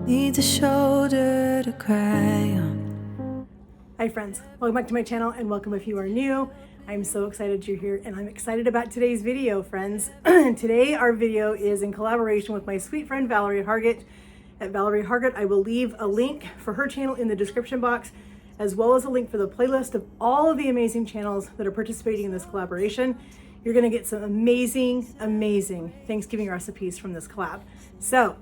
needs a shoulder to cry on. Hi friends, welcome back to my channel and welcome if you are new. I'm so excited you're here and I'm excited about today's video, friends. Today our video is in collaboration with my sweet friend Valerie Hargett. At Valerie Hargett, I will leave a link for her channel in the description box, as well as a link for the playlist of all of the amazing channels that are participating in this collaboration. You're gonna get some amazing, amazing Thanksgiving recipes from this collab. So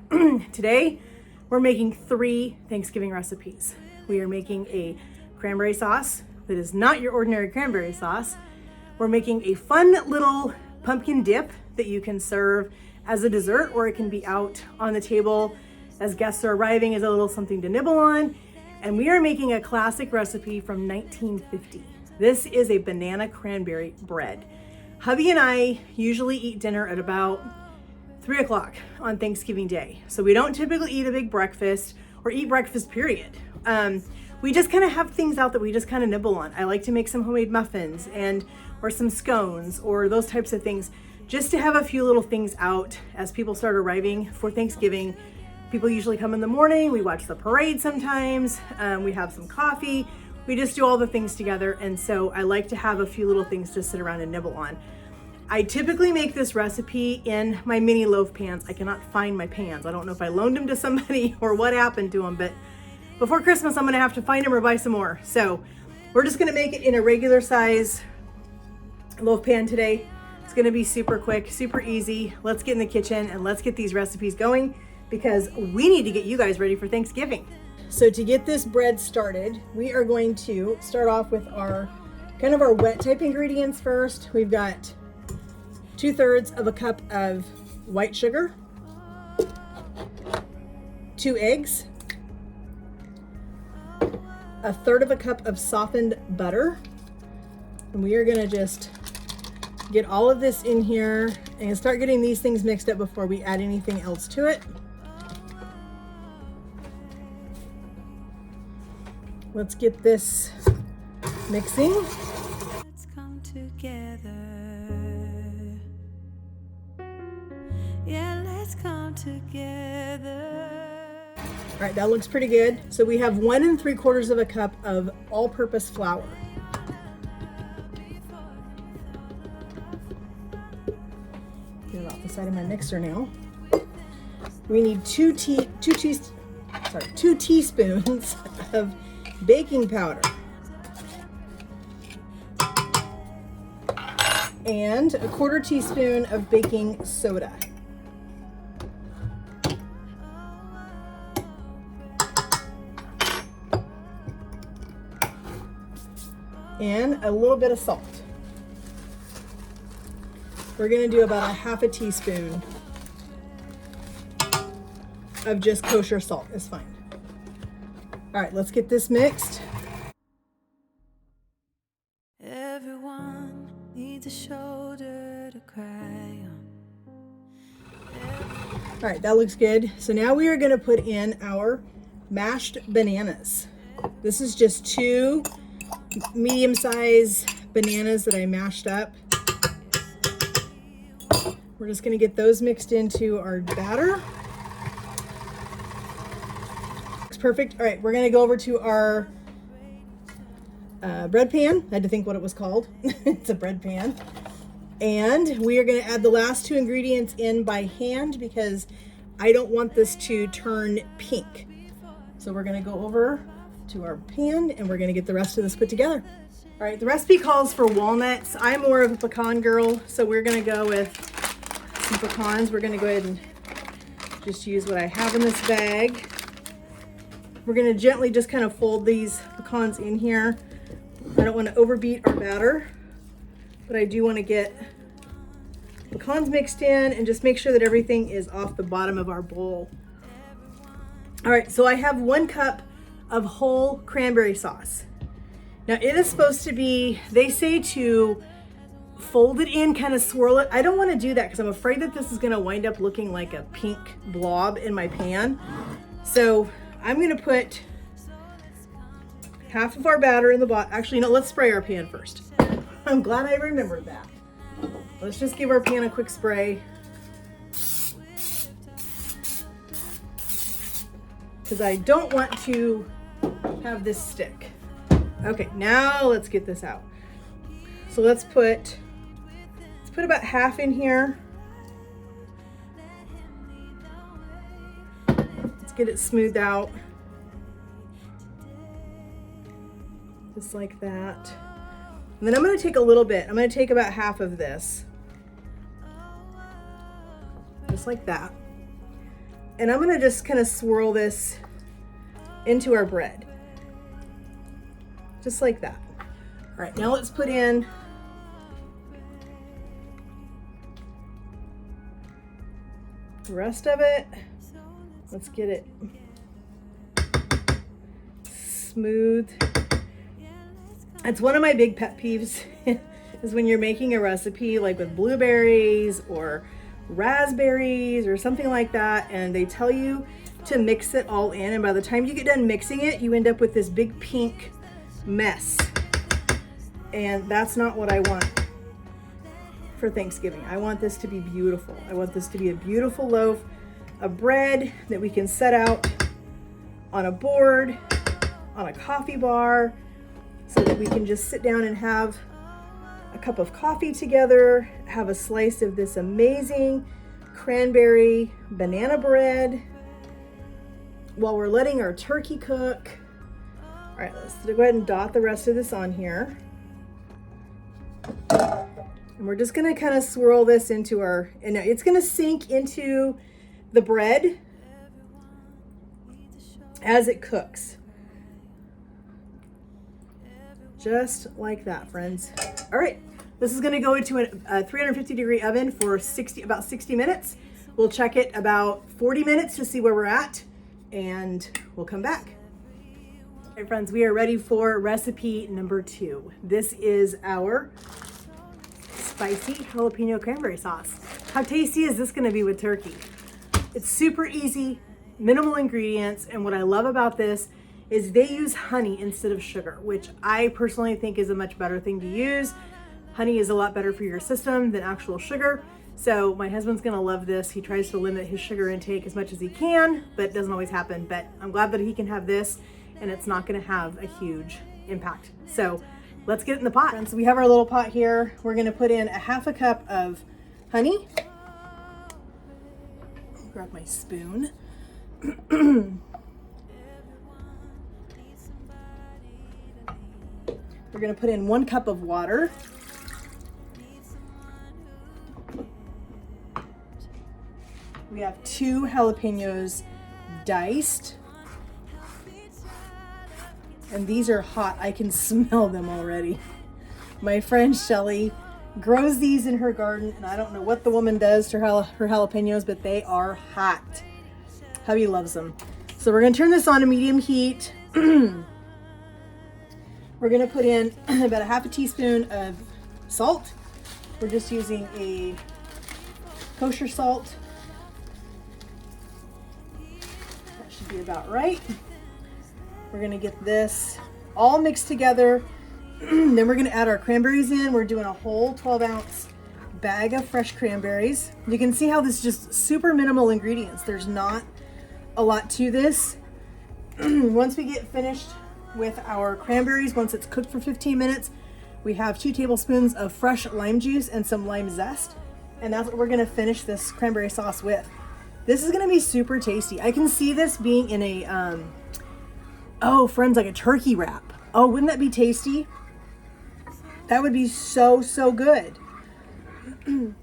today we're making 3 Thanksgiving recipes. We are making a cranberry sauce that is not your ordinary cranberry sauce. We're making a fun little pumpkin dip that you can serve as a dessert, or it can be out on the table as guests are arriving as a little something to nibble on. And we are making a classic recipe from 1950. This is a banana cranberry bread. Hubby and I usually eat dinner at about 3 o'clock on Thanksgiving Day. So we don't typically eat a big breakfast or eat breakfast, period. We just kind of have things out that we just kind of nibble on. I like to make some homemade muffins or some scones or those types of things, just to have a few little things out as people start arriving for Thanksgiving. People usually come in the morning, we watch the parade sometimes, we have some coffee, we just do all the things together. And so I like to have a few little things to sit around and nibble on. I typically make this recipe in my mini loaf pans. I cannot find my pans. I don't know if I loaned them to somebody or what happened to them, but before Christmas, I'm gonna have to find them or buy some more. So we're just gonna make it in a regular size loaf pan today. It's gonna be super quick, super easy. Let's get in the kitchen and let's get these recipes going, because we need to get you guys ready for Thanksgiving. So to get this bread started, we are going to start off with our wet type ingredients first. We've got 2/3 of a cup of white sugar, 2 eggs, 1/3 of a cup of softened butter. And we are gonna just get all of this in here and start getting these things mixed up before we add anything else to it. Let's get this mixing. Let's come together. Yeah, let's come together. All right, that looks pretty good. So we have 1 3/4 of a cup of all-purpose flour. Get it off the side of my mixer now. We need 2 teaspoons of baking powder and 1/4 teaspoon of baking soda. And a little bit of salt. We're gonna do about 1/2 teaspoon of just kosher salt is fine. All right, let's get this mixed. Everyone needs a shoulder to cry on. All right, that looks good. So now we are gonna put in our mashed bananas. This is just 2 medium-sized bananas that I mashed up. We're just gonna get those mixed into our batter. Looks perfect. All right, we're gonna go over to our bread pan. I had to think what it was called. It's a bread pan. And we are gonna add the last 2 ingredients in by hand because I don't want this to turn pink. So we're gonna go over to our pan and we're gonna get the rest of this put together. All right, the recipe calls for walnuts. I'm more of a pecan girl, so we're gonna go with some pecans. We're gonna go ahead and just use what I have in this bag. We're gonna gently just kind of fold these pecans in here. I don't wanna overbeat our batter, but I do wanna get pecans mixed in and just make sure that everything is off the bottom of our bowl. All right, so I have 1 cup of whole cranberry sauce. Now it is supposed to be, they say to fold it in, kind of swirl it. I don't want to do that because I'm afraid that this is going to wind up looking like a pink blob in my pan. So I'm going to put half of our batter in the bottom. Actually, no, let's spray our pan first. I'm glad I remembered that. Let's just give our pan a quick spray. because I don't want to have this stick. Okay, now let's get this out. So let's put about half in here. Let's get it smoothed out. Just like that. And then I'm going to take a little bit. I'm going to take about half of this. Just like that. And I'm going to just kind of swirl this into our bread. Just like that. All right, now let's put in the rest of it. Let's get it smooth. It's one of my big pet peeves is when you're making a recipe like with blueberries or raspberries or something like that, and they tell you to mix it all in, and by the time you get done mixing it, you end up with this big pink mess. And that's not what I want for Thanksgiving. I want this to be beautiful. I want this to be a beautiful loaf of bread that we can set out on a board, on a coffee bar, so that we can just sit down and have a cup of coffee together, have a slice of this amazing cranberry banana bread while we're letting our turkey cook. All right, let's go ahead and dot the rest of this on here. And we're just gonna kind of swirl this into our, and it's gonna sink into the bread as it cooks. Just like that, friends. All right, this is gonna go into a 350-degree oven for about 60 minutes. We'll check it about 40 minutes to see where we're at, and we'll come back. All right, friends, we are ready for recipe number 2. This is our spicy jalapeno cranberry sauce. How tasty is this gonna be with turkey? It's super easy, minimal ingredients, and what I love about this is they use honey instead of sugar, which I personally think is a much better thing to use. Honey is a lot better for your system than actual sugar. So my husband's gonna love this. He tries to limit his sugar intake as much as he can, but it doesn't always happen. But I'm glad that he can have this and it's not gonna have a huge impact. So let's get it in the pot. And so we have our little pot here. We're gonna put in a half a cup of honey. Grab my spoon. We're gonna put in 1 cup of water. We have 2 jalapenos diced. And these are hot. I can smell them already. My friend Shelly grows these in her garden, and I don't know what the woman does to her jalapenos, but they are hot. Hubby loves them. So we're gonna turn this on to medium heat. We're gonna put in about a half a teaspoon of salt. We're just using a kosher salt. That should be about right. We're gonna get this all mixed together. Then we're gonna add our cranberries in. We're doing a whole 12-ounce bag of fresh cranberries. You can see how this is just super minimal ingredients. There's not a lot to this. Once we get finished with our cranberries, once it's cooked for 15 minutes, we have 2 tablespoons of fresh lime juice and some lime zest. And that's what we're gonna finish this cranberry sauce with. This is gonna be super tasty. I can see this being in a, oh friends, like a turkey wrap. Oh, wouldn't that be tasty? That would be so, so good. All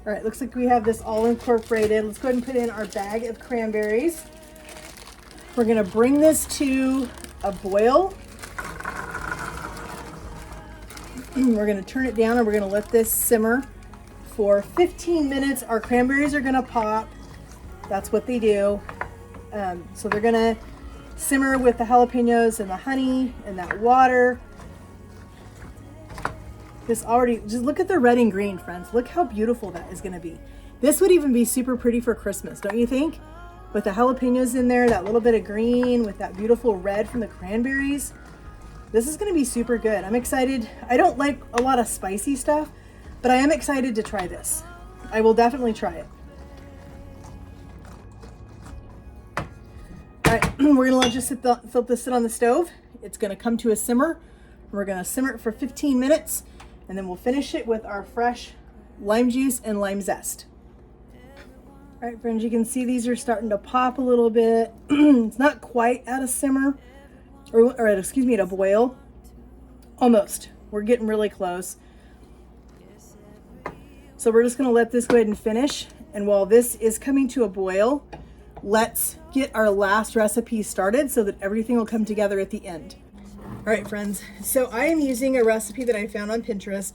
right, looks like we have this all incorporated. Let's go ahead and put in our bag of cranberries. We're gonna bring this to a boil. We're gonna turn it down and we're gonna let this simmer for 15 minutes. Our cranberries are gonna pop. That's what they do. So they're gonna simmer with the jalapenos and the honey and that water. This already, just look at the red and green, friends. Look how beautiful that is gonna be. This would even be super pretty for Christmas, don't you think? With the jalapenos in there, that little bit of green with that beautiful red from the cranberries. This is gonna be super good. I'm excited. I don't like a lot of spicy stuff, but I am excited to try this. I will definitely try it. right, we're gonna let this sit on the stove. It's gonna come to a simmer. We're gonna simmer it for 15 minutes, and then we'll finish it with our fresh lime juice and lime zest. All right, friends, you can see these are starting to pop a little bit. It's not quite at a simmer, or excuse me, at a boil. Almost. We're getting really close. So we're just gonna let this go ahead and finish. And while this is coming to a boil, let's get our last recipe started so that everything will come together at the end. All right, friends, so I am using a recipe that I found on Pinterest,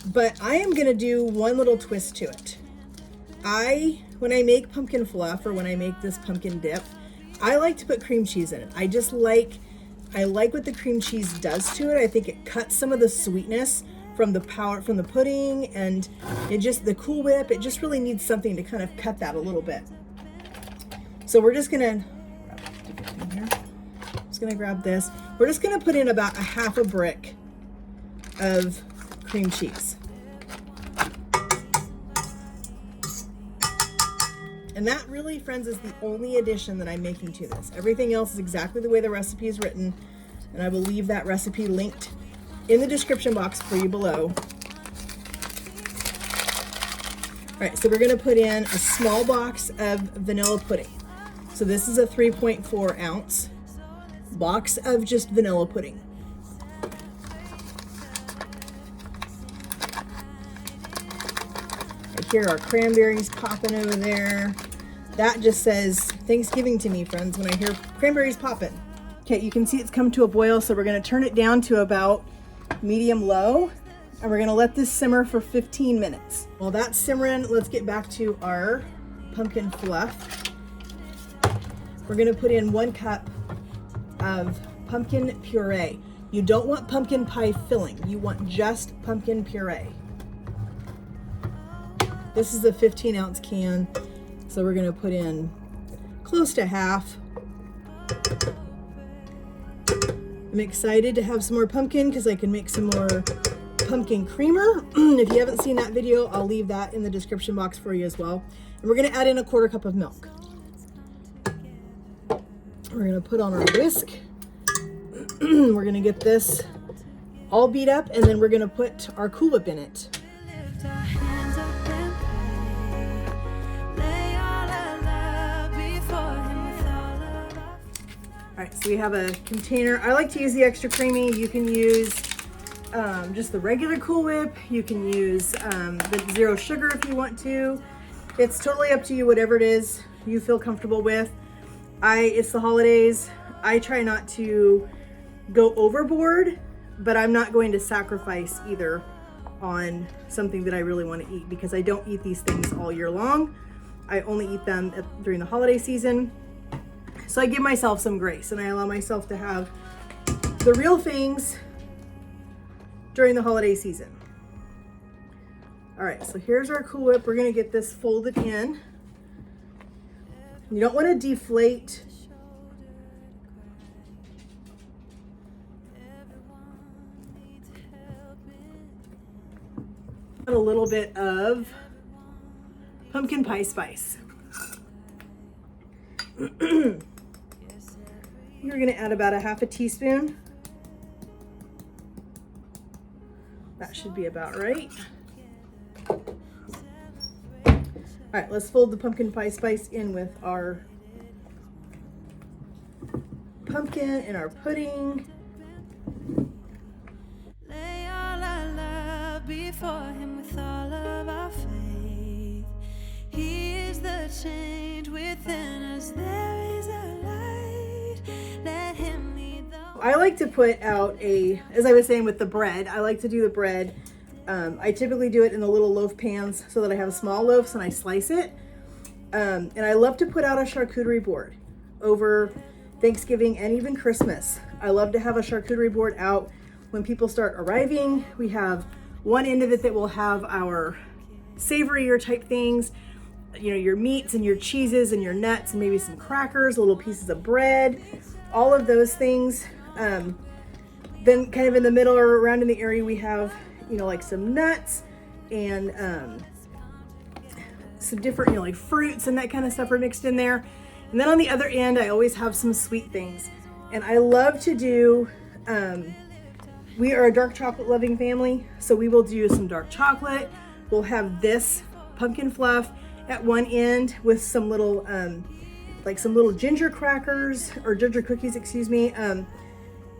but I am gonna do one little twist to it. When I make pumpkin fluff, or when I make this pumpkin dip, I like to put cream cheese in it. I like what the cream cheese does to it. I think it cuts some of the sweetness from the pudding, and the Cool Whip, it just really needs something to kind of cut that a little bit. So we're just gonna grab this. We're just gonna put in about a half a brick of cream cheese. And that really, friends, is the only addition that I'm making to this. Everything else is exactly the way the recipe is written, and I will leave that recipe linked in the description box for you below. All right, so we're gonna put in a small box of vanilla pudding. So this is a 3.4 ounce box of just vanilla pudding. Right here, our cranberries popping over there. That just says Thanksgiving to me, friends, when I hear cranberries popping. Okay, you can see it's come to a boil, so we're gonna turn it down to about medium low, and we're gonna let this simmer for 15 minutes. While that's simmering, let's get back to our pumpkin fluff. We're gonna put in 1 cup of pumpkin puree. You don't want pumpkin pie filling, you want just pumpkin puree. This is a 15 ounce can, so we're gonna put in close to half. I'm excited to have some more pumpkin because I can make some more pumpkin creamer. If you haven't seen that video, I'll leave that in the description box for you as well. And we're gonna add in a 1/4 cup of milk. We're gonna put on our whisk. We're gonna get this all beat up, and then we're gonna put our Cool Whip in it. All right, so we have a container. I like to use the extra creamy. You can use just the regular Cool Whip. You can use the 0 sugar if you want to. It's totally up to you, whatever it is you feel comfortable with. It's the holidays. I try not to go overboard, but I'm not going to sacrifice either on something that I really want to eat, because I don't eat these things all year long. I only eat them during the holiday season. So I give myself some grace, and I allow myself to have the real things during the holiday season. All right, so here's our Cool Whip. We're gonna get this folded in. You don't want to deflate a little bit of pumpkin pie spice. You're going to add about a half a teaspoon. That should be about right. All right, let's fold the pumpkin pie spice in with our pumpkin and our pudding. Lay all our love before him with all of our faith. He is the change within us. There is a light. Let him lead the way. I like to put out as I was saying with the bread, I like to do the bread. I typically do it in the little loaf pans so that I have small loaves and I slice it. And I love to put out a charcuterie board over Thanksgiving and even Christmas. I love to have a charcuterie board out when people start arriving. We have one end of it that will have our savorier type things, you know, your meats and your cheeses and your nuts and maybe some crackers, little pieces of bread, all of those things. Then kind of in the middle or around in the area, we have, you know, like some nuts and some different, you know, like fruits and that kind of stuff are mixed in there. And And then on the other end, I always have some sweet things. And I love to do, we are a dark chocolate loving family, so we will do some dark chocolate. We'll have this pumpkin fluff at one end with some little, like some little ginger crackers or ginger cookies, excuse me.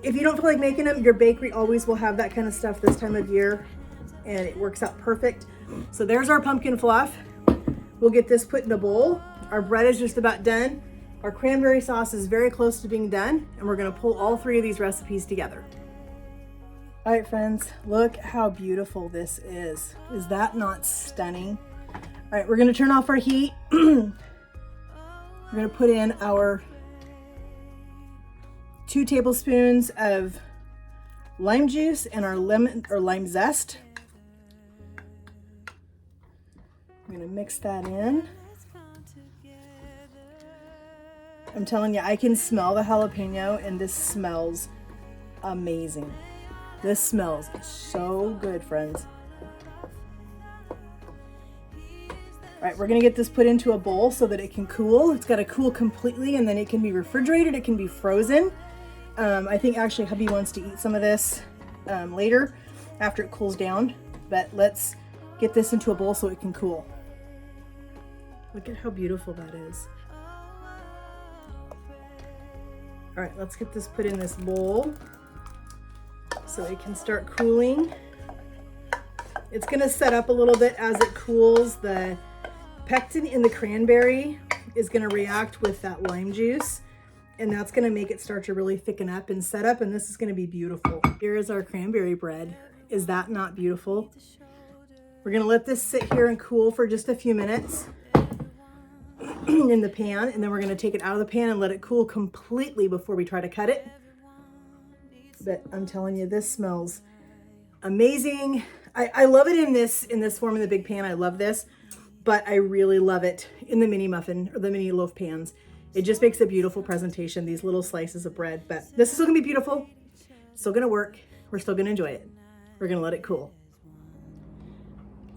If you don't feel like making them, your bakery always will have that kind of stuff this time of year, and it works out perfect. So there's our pumpkin fluff. We'll get this put in a bowl. Our bread is just about done. Our cranberry sauce is very close to being done, and we're gonna pull all three of these recipes together. All right, friends, look how beautiful this is. Is that not stunning? All right, we're gonna turn off our heat. We're gonna put in our 2 tablespoons of lime juice and our lemon or lime zest. I'm gonna mix that in. I'm telling you, I can smell the jalapeno, and this smells amazing. This smells so good, friends. All right, we're gonna get this put into a bowl so that it can cool. It's gotta cool completely, and then it can be refrigerated, it can be frozen. I think actually hubby wants to eat some of this later after it cools down, but let's get this into a bowl so it can cool. Look at how beautiful that is. All right, let's get this put in this bowl so it can start cooling. It's gonna set up a little bit as it cools. The pectin in the cranberry is gonna react with that lime juice, and that's gonna make it start to really thicken up and set up, and this is gonna be beautiful. Here is our cranberry bread. Is that not beautiful? We're gonna let this sit here and cool for just a few minutes in the pan, and then we're gonna take it out of the pan and let it cool completely before we try to cut it. But I'm telling you, this smells amazing. I love it in this form in the big pan. I love this, but I really love it in the mini muffin or the mini loaf pans. It just makes a beautiful presentation, these little slices of bread. But this is still gonna be beautiful, still gonna work. We're still gonna enjoy it. We're gonna let it cool.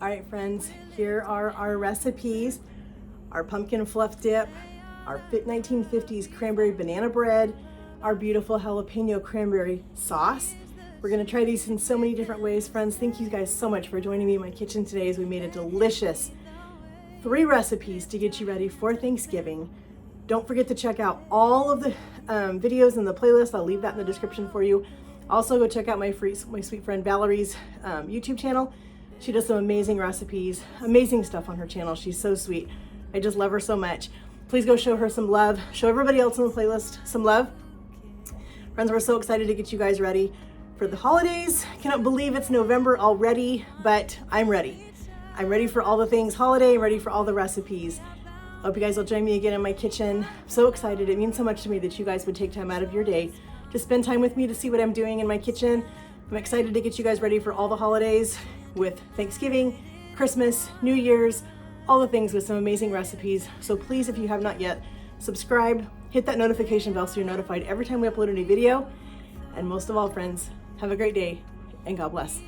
All right, friends, here are our recipes. Our pumpkin fluff dip, our 1950s cranberry banana bread, our beautiful jalapeno cranberry sauce. We're gonna try these in so many different ways, friends. Thank you guys so much for joining me in my kitchen today as we made a delicious 3 recipes to get you ready for Thanksgiving. Don't forget to check out all of the videos in the playlist. I'll leave that in the description for you. Also, go check out my sweet friend Valerie's YouTube channel. She does some amazing recipes, amazing stuff on her channel. She's so sweet. I just love her so much. Please go show her some love. Show everybody else on the playlist some love. Friends, we're so excited to get you guys ready for the holidays. Cannot believe it's November already, but I'm ready. I'm ready for all the things holiday, ready for all the recipes. Hope you guys will join me again in my kitchen. I'm so excited. It means so much to me that you guys would take time out of your day to spend time with me to see what I'm doing in my kitchen. I'm excited to get you guys ready for all the holidays with Thanksgiving, Christmas, New Year's, all the things with some amazing recipes. So please, if you have not yet, subscribe, hit that notification bell so you're notified every time we upload a new video. And most of all, friends, have a great day and God bless.